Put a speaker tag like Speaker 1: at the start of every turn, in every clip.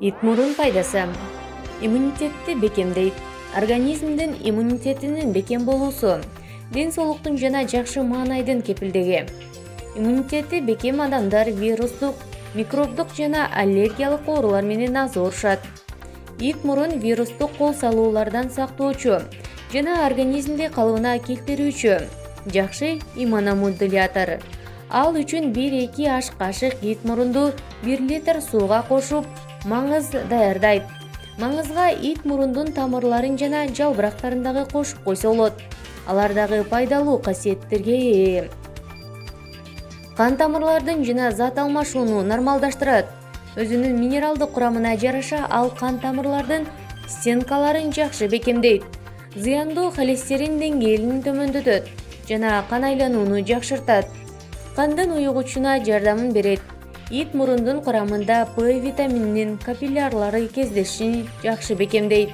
Speaker 1: Ит мурун пайдасы. Иммунитетти бекемдейт. Организмдин иммунитетинин бекем болуусу ден соолуктун жана жакшы маанайдын кепилдеги. Иммунитети бекем адамдар вирустук, микробдук жана аллергиялык оорулар менен аз оорушат. Ит мурун вирустук кол салуулардан сактоочу жана организмди калыбына келтирүүчү жакшы иммуномодулятор. Ал үчүн 1-2 аш кашык ит мурунду 1 литр сууга кошуп маңыз даярдайт. Маңызга ит мурундун тамырларын жана жалбырактарын дагы кошуп койсо болот. Алар дагы пайдалуу касиеттерге ээ. Кан тамырлардын жана зат алмашууну нормалдаштырат. Өзүнүн минералдык курамына жараша ал кан тамырлардын стенкаларын жакшы бекемдейт. Зыяндуу холестерин деңгээлин төмөндөтөт жана кан айланууну жакшыртат. Кандын уюгучуна жардамын берет. Ит мурундун курамында П витамининин капиллярлары кездешин жакшы бекемдейт.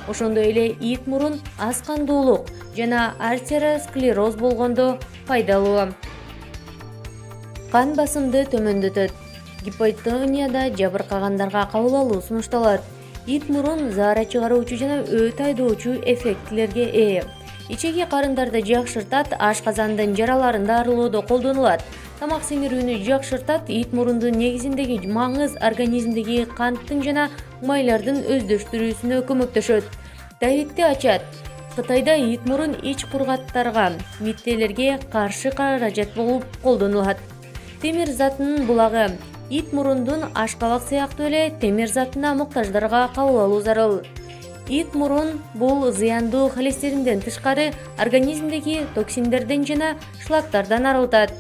Speaker 1: Ошондой эле ит мурун аз кандуулук жана артериосклероз болгондо пайдалуу. Кан басымды төмөндөтөт. Гипотонияда жабыркагандарга кабыл алуу сунушталат. Ит мурун заара чыгаруучу жана өт айдоочу эффектилерге ээ. Ичеги карындарды жакшыртат, ашказандын жараларын дарылоодо колдонулат. Тамак сиңирүүнү жакшыртат, ит мурундун негизиндеги маңыз организмдеги канттын жана майлардын өздөштүрүүсүнө көмөктөшөт. Диабетти ачат. Кытайда ит мурун ич кургаттарга, миттелерге каршы каражат болуп колдонулат. Темир затынын булагы. Ит мурундун ашкабак сыяктуу эле темир затына муктаждарга кабыл алуу зарыл. Ит мурун бул зыяндуу холестеринден тышкары организмдеги токсиндерден жана шлактардан арылтат.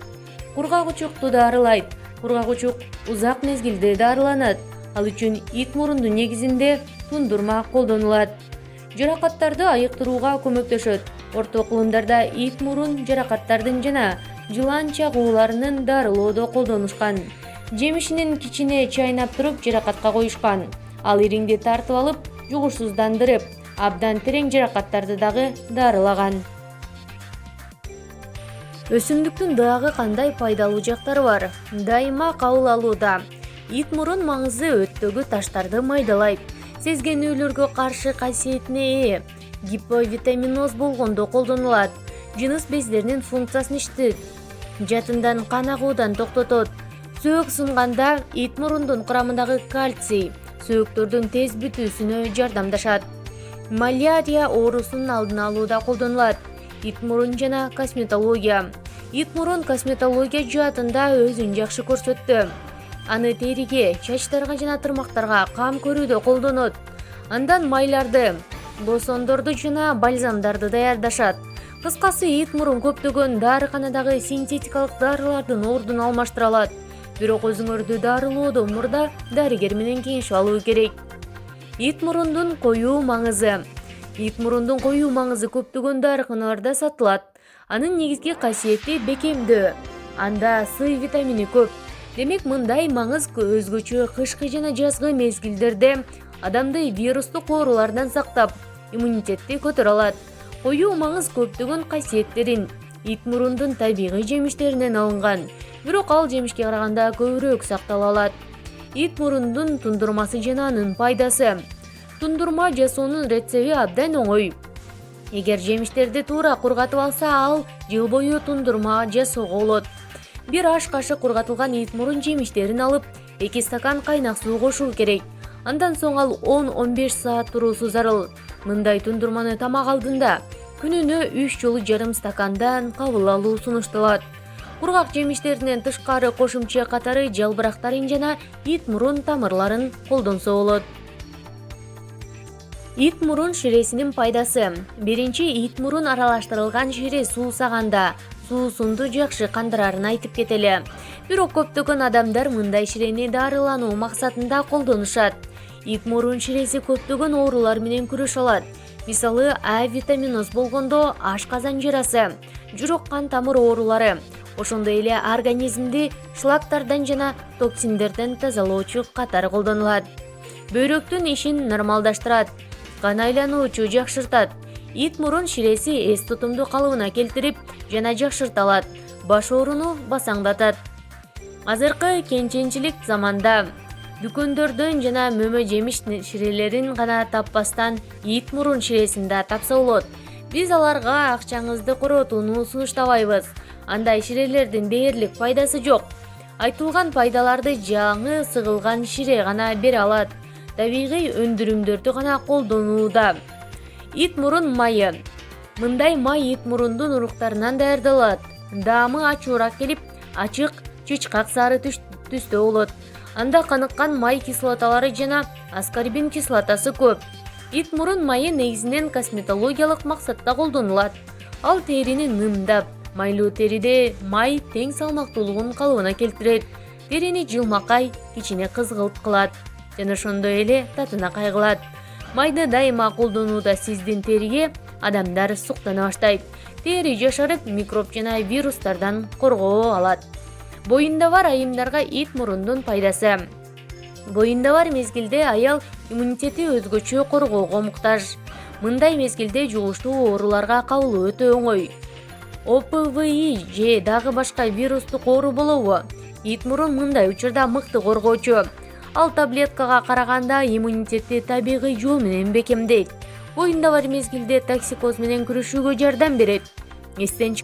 Speaker 1: Кургагучукту дарылайт. Кургагучук узак мезгилде дарыланат. Ал үчүн ит мурунду негизинде тундурма колдонулат. Жаракаттарды айыктырууга көмөктөшөт. Орто окулумдарда ит мурун жаракаттардын жана жылан чагууларынын дарылоодо колдонушкан. Жемишинин кичине чайнап туруп жаракатка коюшкан. Ал ириңди тартып алып, жугушсуздандырып, абдан терең жаракаттарды дагы дарылаган. Өсүмдүктүн дагы кандай пайдалуу жактары бар? Дайыма кабыл алууда. Ит мурун маңызы өттөгү таштарды майдалайт. Сезгенүүлөргө каршы касиетине ээ. Гиповитаминоз болгондо колдонулат. Жыныс бездеринин функциясын иштет. Жатындан кан агуудан токтотот. Сөөк сынганда ит мурундун курамындагы кальций сөөктөрдүн тез бүтүүсүнө жардамдашат. Малярия оорусунун алдын алууда колдонулат. Ит мурун жана косметология. Ит мурун косметология жаатында өзүн жакшы көрсөттү. Аны териге, чачтарга жана тырмактарга кам көрүүдө колдонот. Андан майларды, лосондорду жана бальзамдарды даярдашат. Кыскасы, ит мурун көптөгөн дарыканадагы синтетикалык дарылардын ордун алмаштыра алат. Бирок өзүңөрдү дарылоодон мурда дарыгер менен кеңешип алуу керек. Ит мурундун коюу маңызы. Ит мурундун коюу маңызы көптөгөн дарыканаларда сатылат. Анын негизги касиети бекемдөө. Анда С витамини көп. Демек, мындай маңыз өзгөчө кышкы жана жазгы мезгилдерде адамды вирустук оорулардан сактап, иммунитетти көтөрө алат. Коюу маңыз көптөгөн касиеттерин ит мурундун табигый жемиштеринен алынган. Бирок ал жемишке караганда көбүрөөк сактала алат. Ит мурундун тундурмасы жана анын пайдасы. Тундурма жасоонун рецепти абдан оңой. Эгер жемиштерди туура кургатып алса, ал жыл бою тундурма жасоого болот. 1 аш кашык кургатылган ит мурун жемиштерин алып, 2 стакан кайнак суу кошуу керек. Андан соң ал 10-15 саат туруусу зарыл. Мындай тундурманы тамак алдында күнүнө 3 жолу жарым стакандан кабыл алуу сунушталат. Кургак жемиштеринен тышкары кошумча катары жалбырактарын жана ит мурун тамырларын колдонсо болот. Ит мурун ширесинин пайдасы. Биринчи, ит мурун аралаштырылган шире суусаганда суусунду жакшы кандырарын айтып кетели. Бирок көптөгөн адамдар мындай ширени дарылануу максатында колдонушат. Ит мурун ширеси көптөгөн оорулар менен күрөшө алат. Мисалы, А витаминоз болгондо ашказан жарасы, жүрөк кан тамыр оорулары, ошондой эле организмди шлактардан жана токсиндерден тазалоочу катары колдонулат. Бөйрөктүн ишин нормалдаштырат, кан айлануучу жакшыртат. Ит мурун ширеси эс тутумду калыбына келтирип жана жакшырталат. Баш ооруну басаңдатат. Азыркы кенченчилик заманда дүкөндөрдөн жана мөмө жемиш ширелерин гана таппастан ит мурун ширесин да тапса болот. Биз аларга акчаңызды коротууну сунуштабайбыз. Андай ширелердин дээрлик пайдасы жок. Айтылган пайдаларды жаңы сыгылган шире гана бере алат. Табигый өндүрүмдөрдү гана колдонууда. Ит мурун майы. Мындай май ит мурундун уруктарынан даярдалат. Даамы ачуураак келип, ачык, чычкак сары түстө болот. Анда каныккан май кислоталары жана аскорбин кислотасы көп. Ит мурун майы негизинен косметологиялык максатта колдонулат. Ал терини нымдап, майлуу териде май тең салмактуулугун калыбына келтирет. Терини жылмакай, кичине кызгылт кылат жана ошондой эле татына кайгылат. Майды дайыма колдонууда сиздин териге адамдар суктана баштайт. Тери жашарып, микроб жана вирустардан коргоо алат. Боюнда бар айымдарга ит мурундун пайдасы. Боюнда бар мезгилде аял иммунитети өзгөчө коргоого муктаж. Мындай мезгилде жугуштуу ооруларга кабылуу өтө оңой. ОПВИ же дагы башка вирустук оору болобу? Ит мурун мындай учурда мыкты коргоочу. Ал таблеткага караганда иммунитетти табигый жол менен бекемдейт. Боюнда бар мезгилде токсикоз менен күрөшүүгө жардам берет. Эстен